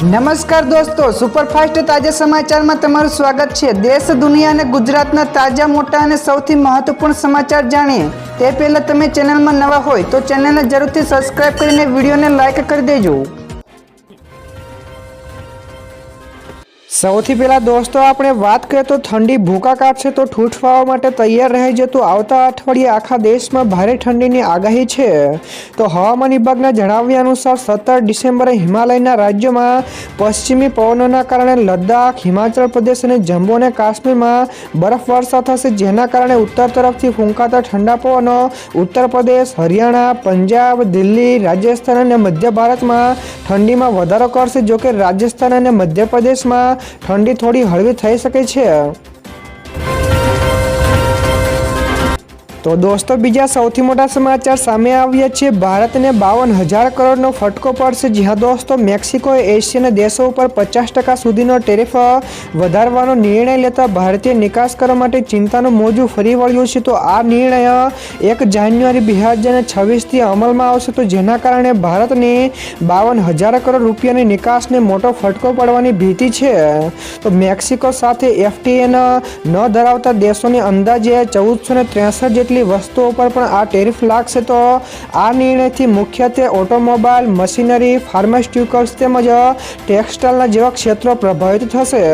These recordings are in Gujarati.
નમસ્કાર દોસ્તો, સુપરફાસ્ટ તાજા સમાચારમાં તમારું સ્વાગત છે। દેશ, દુનિયા અને ગુજરાતના તાજા, મોટા અને સૌથી મહત્વપૂર્ણ સમાચાર જાણીએ તે પહેલાં તમે ચેનલમાં નવા હોય તો ચેનલને જરૂરથી સબસ્ક્રાઇબ કરીને વિડીયોને લાઇક કરી દેજો। સૌથી પહેલાં દોસ્તો આપણે વાત કરીએ તો ઠંડી ભૂકા કાઢશે તો ઠૂઠવાવા માટે તૈયાર રહેજો। તો આવતા અઠવાડિયે આખા દેશમાં ભારે ઠંડીની આગાહી છે। તો હવામાન વિભાગના જણાવ્યા અનુસાર 17 ડિસેમ્બરે હિમાલયના રાજ્યોમાં પશ્ચિમી પવનોના કારણે લદ્દાખ, હિમાચલ પ્રદેશ અને જમ્મુ અને કાશ્મીરમાં બરફવર્ષા થશે, જેના કારણે ઉત્તર તરફથી ફૂંકાતા ઠંડા પવનો ઉત્તર પ્રદેશ, હરિયાણા, પંજાબ, દિલ્હી, રાજસ્થાન અને મધ્ય ભારતમાં ઠંડીમાં વધારો કરશે। જોકે રાજસ્થાન અને મધ્ય પ્રદેશમાં ઠંડી થોડી હળવી થઈ શકે છે। તો દોસ્તો બીજા સૌથી મોટા સમાચાર સામે આવ્યા છે। ભારતને 52,000 કરોડનો ફટકો પડશે। જી હા દોસ્તો, મેક્સિકોએ એશિયન દેશો ઉપર 50% સુધીનો ટેરિફ વધારવાનો નિર્ણય લેતા ભારતીય નિકાસકારો માટે ચિંતાનું મોજું ફરી વળ્યું છે। તો આ નિર્ણય 1 જાન્યુઆરી 2026થી અમલમાં આવશે, તો જેના કારણે ભારતની 52,000 કરોડ રૂપિયાની નિકાસને મોટો ફટકો પડવાની ભીતિ છે। તો મેક્સિકો સાથે એફટીએ ન ધરાવતા દેશોની અંદાજે 1463 જેટલી વસ્તુઓ પર પણ આ ટેરિફ લાગશે। તો આ નિર્ણયથી મુખ્યત્વે ઓટોમોબાઈલ, મશીનરી, ફાર્માસ્યુટિકલ્સ તેમજ ટેક્સટાઇલના જેવા ક્ષેત્રો પ્રભાવિત થશે।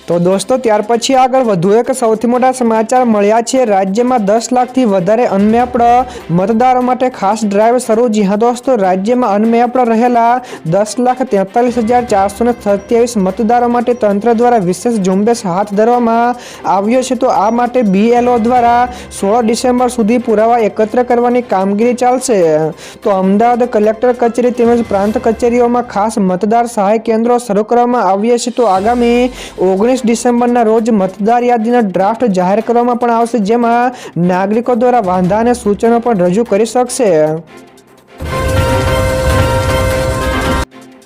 તો દોસ્તો ત્યાર પછી આગળ વધુ એક સૌથી મોટા સમાચાર મળ્યા છે। રાજ્યમાં 10 લાખથી વધારે અનમેપ્ડ મતદારો માટે ખાસ ડ્રાઈવ શરૂ। જી હા દોસ્તો, રાજ્યમાં અનમેપ્ડ રહેલા 10,43,427 મતદારો માટે તંત્ર દ્વારા વિશેષ ઝુંબેશ હાથ ધરવામાં આવ્યો છે। તો આ માટે BLO દ્વારા 16 ડિસેમ્બર સુધી પુરાવા એકત્ર કરવાની કામગીરી ચાલશે। તો અમદાવાદ કલેક્ટર કચેરી તેમજ પ્રાંત કચેરીઓમાં ખાસ મતદાર સહાય કેન્દ્રો શરૂ કરવામાં આવ્યા છે। તો આગામી 19 ડિસેમ્બરના રોજ મતદાર યાદીના ડ્રાફ્ટ જાહેર કરવામાં પણ આવશે, જેમાં નાગરિકો દ્વારા વાંધા અને સૂચનો પણ રજૂ કરી શકશે।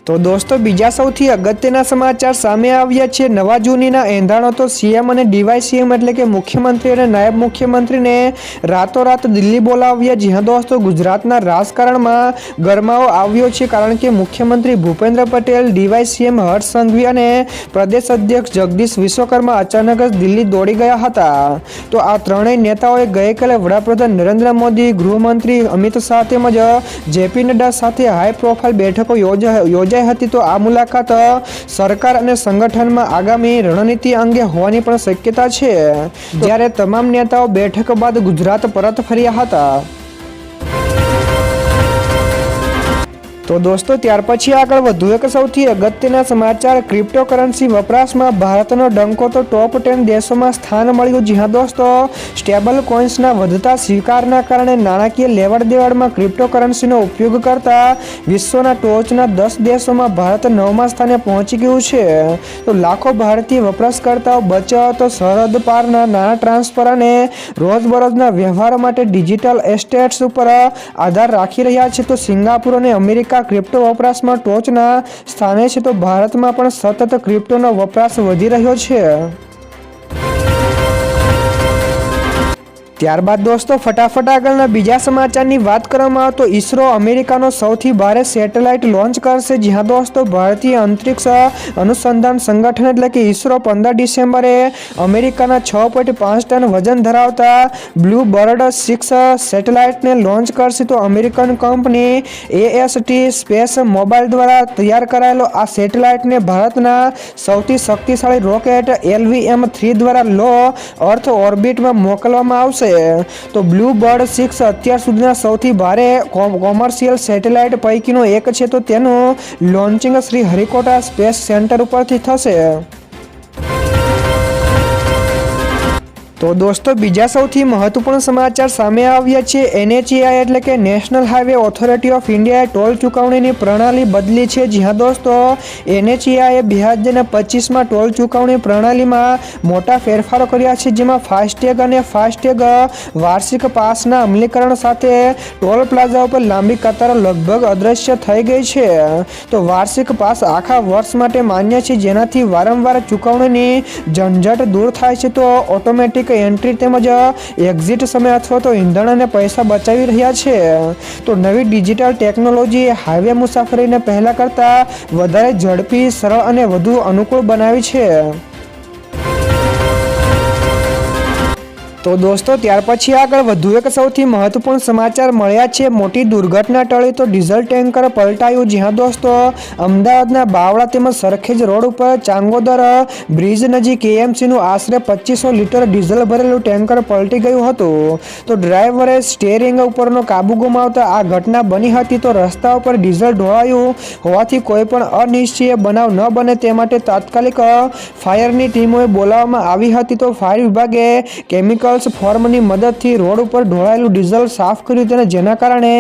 તો દોસ્તો બીજા સૌથી અગત્યના સમાચાર સામે આવ્યા છે। નવા જૂનીના એંધાણો તો CM અને DYCM એટલે કે મુખ્યમંત્રી અને નાયબ મુખ્યમંત્રીને રાતોરાત દિલ્હી બોલાવ્યા। જી હા દોસ્તો, ગુજરાતના રાજકારણમાં ગરમાવો આવ્યો છે, કારણ કે મુખ્યમંત્રી ભૂપેન્દ્ર પટેલ, DYCM હર્ષ સંઘવી અને પ્રદેશ અધ્યક્ષ જગદીશ વિશ્વકર્મા અચાનક જ દિલ્હી દોડી ગયા હતા। તો આ ત્રણેય નેતાઓએ ગઈકાલે વડાપ્રધાન નરેન્દ્ર મોદી, ગૃહમંત્રી અમિત શાહ તેમજ JP નડ્ડા સાથે હાઈ પ્રોફાઇલ બેઠકો યોજાઈ હતી। તો આ મુલાકાત સરકાર અને સંગઠનમાં આગામી રણનીતિ અંગે હોવાની પણ શક્યતા છે, જ્યારે તમામ નેતાઓ બેઠક બાદ ગુજરાત પરત ફર્યા હતા। તો દોસ્તો ત્યાર પછી આગળ વધુ એક સૌથી અગત્યના સમાચાર, ક્રિપ્ટોકરન્સી વપરાશમાં ભારતનો ડંકો તો ટોપ 10 દેશોમાં સ્થાન મળ્યું। જી હા દોસ્તો, સ્ટેબલ કોઇન્સના વધતા સ્વીકારના કારણે નાણાકીય લેવડ દેવડમાં ક્રિપ્ટોકરન્સીનો ઉપયોગ કરતા વિશ્વના ટોચના 10 દેશોમાં ભારત 9મા સ્થાને પહોંચી ગયું છે। તો લાખો ભારતીય વપરાશકર્તાઓ બચત, સરહદ પારના નાણાં ટ્રાન્સફર અને રોજબરોજના વ્યવહારો માટે ડિજિટલ એસેટ્સ ઉપર આધાર રાખી રહ્યા છે। તો સિંગાપુર અને અમેરિકા ક્રિપ્ટો વપરાશમાં ટોચના સ્થાને છે, તો ભારતમાં પણ સતત ક્રિપ્ટોનો વપરાશ વધી રહ્યો છે। ત્યારબાદ દોસ્તો ફટાફટ આગળના બીજા સમાચારની વાત કરવામાં આવે તો ઇસરો અમેરિકાનો સૌથી ભારે સેટેલાઇટ લોન્ચ કરશે। જી હા દોસ્તો, ભારતીય અંતરિક્ષ અનુસંધાન સંગઠન એટલે કે ઇસરો 15 ડિસેમ્બરે અમેરિકાના 6.5 ટન વજન ધરાવતા બ્લુ બર્ડ 6 સેટેલાઇટને લોન્ચ કરશે। તો American company AST space mobile દ્વારા તૈયાર કરાયેલો આ સેટેલાઇટને ભારતના સૌથી શક્તિશાળી રોકેટ LVM-3 દ્વારા લો અર્થ ઓર્બિટમાં મોકલવામાં આવશે। તો બ્લુ બર્ડ 6 અત્યાર સુધીના સૌથી ભારે કોમર્શિયલ સેટેલાઇટ પૈકીનો એક છે। તો તેનું launching Shri Harikota space centre ઉપરથી થશે। તો દોસ્તો બીજા સૌથી મહત્વપૂર્ણ સમાચાર સામે આવ્યા છે। NHAI એટલે કે નેશનલ હાઈવે ઓથોરિટી ઓફ ઇન્ડિયાએ ટોલ ચૂકવણીની પ્રણાલી બદલી છે। જી હા દોસ્તો, NHAIએ 2025માં ટોલ ચૂકવણી પ્રણાલીમાં મોટા ફેરફારો કર્યા છે, જેમાં ફાસ્ટેગ અને ફાસ્ટેગ વાર્ષિક પાસના અમલીકરણ સાથે ટોલ પ્લાઝા ઉપર લાંબી કતારો લગભગ અદૃશ્ય થઈ ગઈ છે। તો વાર્ષિક પાસ આખા વર્ષ માટે માન્ય છે, જેનાથી વારંવાર ચૂકવણીની ઝંઝટ દૂર થાય છે। તો ઓટોમેટિક એન્ટ્રી તેમજ એક્ઝિટ સમય અથવા તો ઈંધણ અને પૈસા બચાવી રહ્યા છે. તો નવી ડિજિટલ ટેકનોલોજી હાઈવે મુસાફરીને પહેલા કરતાં વધારે ઝડપી, સરળ અને વધુ અનુકૂળ બનાવી છે. તો દોસ્તો ત્યાર પછી આગળ વધુ એક સૌથી મહત્વપૂર્ણ સમાચાર મળ્યા છે. મોટી દુર્ઘટના ટળી તો ડીઝલ ટેન્કર પલટાયું. જ્યાં દોસ્તો અમદાવાદના બાવળા તેમજ સરખેજ રોડ ઉપર ચાંગોદર બ્રિજ નજીક એએમસીનું આશરે 2500 લીટર ડીઝલ ભરેલું ટેન્કર પલટી ગયું હતું. તો ડ્રાઈવરે સ્ટીયરિંગ ઉપરનો કાબુ ગુમાવતા આ ઘટના બની હતી. તો રસ્તા ઉપર ડીઝલ ઢોળાયું હોવાથી કોઈ પણ અનિશ્ચિત બનાવ ન બને તે માટે તાત્કાલિક ફાયરની ટીમોએ બોલાવવામાં આવી હતી. તો ફાયર વિભાગે કેમિકલ ફોર્મની મદદથી રોડ ઉપર ઢોળાયેલું ડીઝલ સાફ કર્યું હતું, જેના કારણે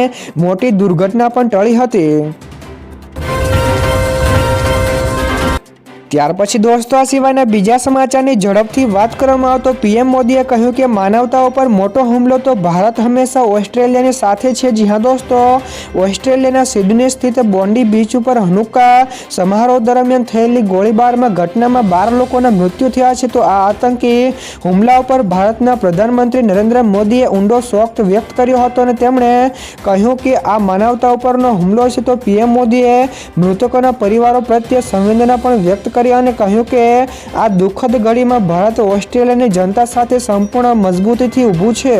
મોટી દુર્ઘટના પણ ટળી હતી. ત્યાર પછી દોસ્તો આ સિવાયના બીજા સમાચારની ઝડપથી વાત કરવામાં આવે તો પીએમ મોદીએ કહ્યું કે માનવતા ઉપર મોટો હુમલો તો ભારત હંમેશા ઓસ્ટ્રેલિયાની સાથે છે. જી હા દોસ્તો, ઓસ્ટ્રેલિયાના સિડની સ્થિત બોન્ડી બીચ ઉપર હનુક્કા સમારોહ દરમિયાન થયેલી ગોળીબારમાં ઘટનામાં 12 લોકોના મૃત્યુ થયા છે. તો આ આતંકી હુમલા ઉપર ભારતના પ્રધાનમંત્રી નરેન્દ્ર મોદીએ ઊંડો શોક વ્યક્ત કર્યો હતો અને તેમણે કહ્યું કે આ માનવતા ઉપરનો હુમલો છે. તો પીએમ મોદીએ મૃતકોના પરિવારો પ્રત્યે સંવેદના પણ વ્યક્ત કરી અને કહ્યું કે આ દુઃખદ ઘડીમાં ભારત ઓસ્ટ્રેલિયાની જનતા સાથે સંપૂર્ણ મજબૂતીથી ઊભું છે.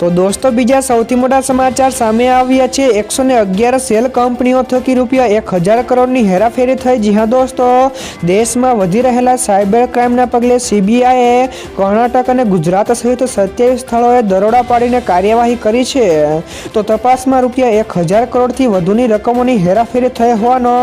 તો દોસ્તો બીજા સૌથી મોટા સમાચાર સામે આવ્યા છે. 111 શેલ કંપનીઓ થકી ₹1000 કરોડની હેરાફેરી થઈ. જી હા દોસ્તો, દેશમાં વધી રહેલા સાયબર ક્રાઇમના પગલે સીબીઆઈએ કર્ણાટક અને ગુજરાત સહિત 27 સ્થળોએ દરોડા પાડીને કાર્યવાહી કરી છે. તો તપાસમાં ₹1000 કરોડથી વધુની રકમોની હેરાફેરી થઈ હોવાનો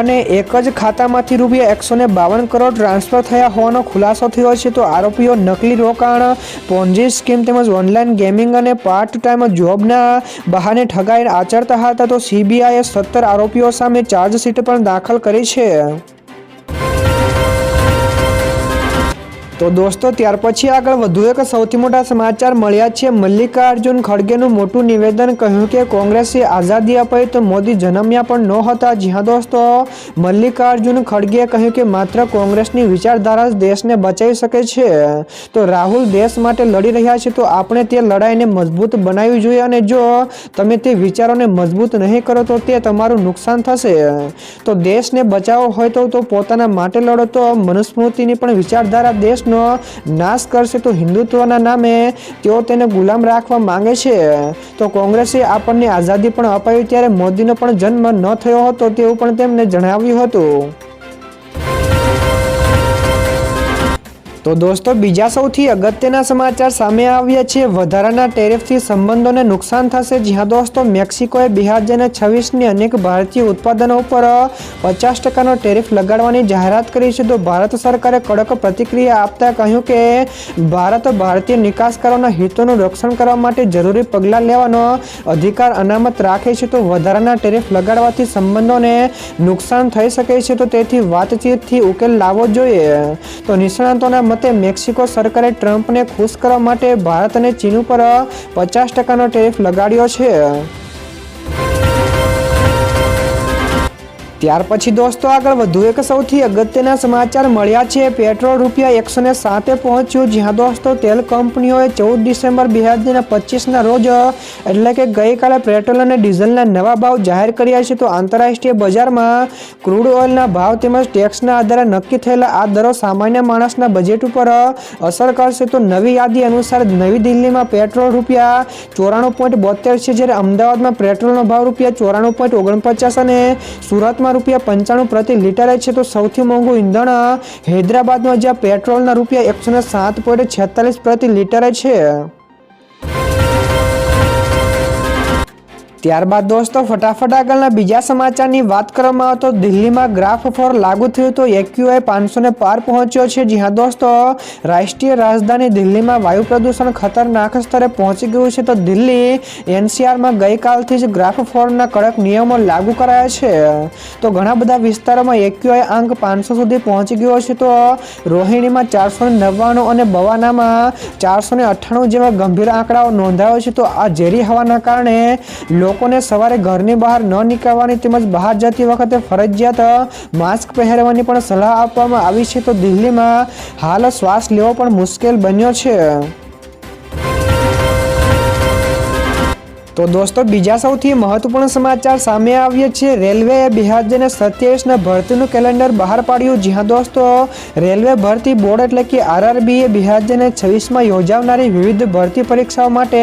અને એક જ ખાતામાંથી ₹152 કરોડ ટ્રાન્સફર થયા હોવાનો ખુલાસો થયો છે. તો આરોપીઓ નકલી રોકાણ, પોન્જી સ્કીમ તેમજ ઓનલાઈન ગેમિંગ અને પાર્ટ ટાઈમ જોબના બહાને ઠગાઈ આચરતા હતા. તો સીબીઆઈએ 17 આરોપીઓ સામે ચાર્જશીટ પણ દાખલ કરી છે. તો દોસ્તો ત્યાર પછી આગળ વધુ એક સૌથી મોટા સમાચાર મળ્યા છે. મલ્લિકાર્જુન ખડગેનું મોટું નિવેદન, કહ્યું કે કોંગ્રેસે આઝાદી અપાઈ તો મોદી જન્મ્યા પણ નહોતા. જી હા દોસ્તો, મલ્લિકાર્જુન ખડગેએ કહ્યું કે માત્ર કોંગ્રેસની વિચારધારા જ દેશને બચાવી શકે છે. તો રાહુલ દેશ માટે લડી રહ્યા છે, તો આપણે તે લડાઈને મજબૂત બનાવવી જોઈએ અને જો તમે તે વિચારોને મજબૂત નહીં કરો તો તે તમારું નુકસાન થશે. તો દેશને બચાવવો હોય તો પોતાના માટે લડો. તો મનુસ્મૃતિની પણ વિચારધારા દેશ નાશ કરશે. તો હિન્દુત્વના નામે તેઓ તેને ગુલામ રાખવા માંગે છે. તો કોંગ્રેસે આપણને આઝાદી પણ અપાવી ત્યારે મોદીનો પણ જન્મ ન થયો હતો તેવું પણ તેમને જણાવ્યું હતું. તો દોસ્તો બીજા સૌથી અગત્યના સમાચાર સામે આવ્યા છે. વધારાના ટેરિફથી સંબંધોને નુકસાન થશે. જી હા દોસ્તો, મેક્સિકોએ 2026ની અનેક ભારતીય ઉત્પાદનો ઉપર 50% ટેરિફ લગાડવાની જાહેરાત કરી છે. તો ભારત સરકારે કડક પ્રતિક્રિયા આપતા કહ્યું કે ભારત ભારતીય નિકાસકારોના હિતોનું રક્ષણ કરવા માટે જરૂરી પગલાં લેવાનો અધિકાર અનામત રાખે છે. તો વધારાના ટેરિફ લગાડવાથી સંબંધોને નુકસાન થઈ શકે છે, તો તેથી વાતચીતથી ઉકેલ લાવવો જોઈએ. તો નિષ્ણાતોના મતે મેક્સિકો સરકારે ટ્રમ્પને ખુશ કરવા માટે ભારત અને ચીન ઉપર 50% ટેરિફ લગાડ્યો છે. ત્યાર પછી દોસ્તો આગળ વધુ એક સૌથી અગત્યના સમાચાર મળ્યા છે. પેટ્રોલ ₹107 પહોંચ્યું. જ્યાં દોસ્તો તેલ કંપનીઓએ 14 ડિસેમ્બર 2025ના રોજ એટલે કે ગઈકાલે પેટ્રોલ અને ડીઝલના નવા ભાવ જાહેર કર્યા છે. તો આંતરરાષ્ટ્રીય બજારમાં ક્રૂડ ઓઇલના ભાવ તેમજ ટેક્સના આધારે નક્કી થયેલા આ દરો સામાન્ય માણસના બજેટ ઉપર અસર કરશે. તો નવી યાદી અનુસાર નવી દિલ્હીમાં પેટ્રોલ ₹94.72 છે, જ્યારે અમદાવાદમાં પેટ્રોલનો ભાવ ₹94.49 અને સુરતમાં ₹95 પ્રતિ લીટર છે. તો સૌથી મોંઘું ઈંધણ હૈદરાબાદમાં જ્યાં પેટ્રોલના ₹107.46 પ્રતિ લીટર છે. ત્યારબાદ દોસ્તો ફટાફટ આગળના બીજા સમાચારની વાત કરવામાં આવે તો દિલ્હીમાં ગ્રાફ 4 લાગુ થયું. તો એક્યુઆઈ 500 પાર પહોંચ્યો છે. જી હા દોસ્તો, રાષ્ટ્રીય રાજધાની દિલ્હીમાં વાયુ પ્રદૂષણ ખતરનાક સ્તરે પહોંચી ગયું છે. તો દિલ્હી એનસીઆરમાં ગઈકાલથી જ ગ્રાફ 4ના કડક નિયમો લાગુ કરાયા છે. તો ઘણા બધા વિસ્તારોમાં એક્યુઆઈ આંક 500 સુધી પહોંચી ગયો છે. તો રોહિણીમાં 499 અને બવાનામાં 498 જેવા ગંભીર આંકડાઓ નોંધાયો છે. તો આ ઝેરી હવાના કારણે લોકોને સવારે ઘરની બહાર ન નીકળવાની તેમજ બહાર જતી વખતે ફરજિયાત માસ્ક પહેરવાની પણ સલાહ આપવામાં આવી છે. તો દિલ્હીમાં હાલ શ્વાસ લેવો પણ મુશ્કેલ બન્યો છે. તો દોસ્તો બીજા સૌથી મહત્વપૂર્ણ સમાચાર સામે આવ્યા છે. રેલવેએ 2027ના ભરતીનું કેલેન્ડર બહાર પાડ્યું. જ્યાં દોસ્તો રેલવે ભરતી બોર્ડ એટલે કે આરઆરબીએ 2026માં યોજાનારી વિવિધ ભરતી પરીક્ષાઓ માટે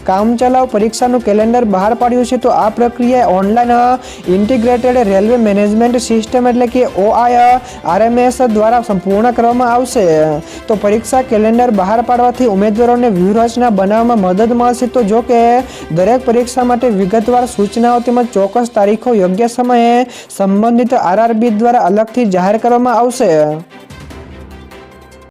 કામચલાઉ પરીક્ષાનું કેલેન્ડર બહાર પાડ્યું છે. તો આ પ્રક્રિયા online integrated railway management system એટલે કે OIRMS દ્વારા સંપૂર્ણ કરવામાં આવશે. તો પરીક્ષા કેલેન્ડર બહાર પાડવાથી ઉમેદવારોને વ્યૂહરચના બનાવવામાં મદદ મળશે. તો જો કે દરેક પરીક્ષા માટે વિગતવાર સૂચનાઓ તેમજ ચોક્કસ તારીખો યોગ્ય સમયે સંબંધિત આરઆરબી દ્વારા અલગથી જાહેર કરવામાં આવશે.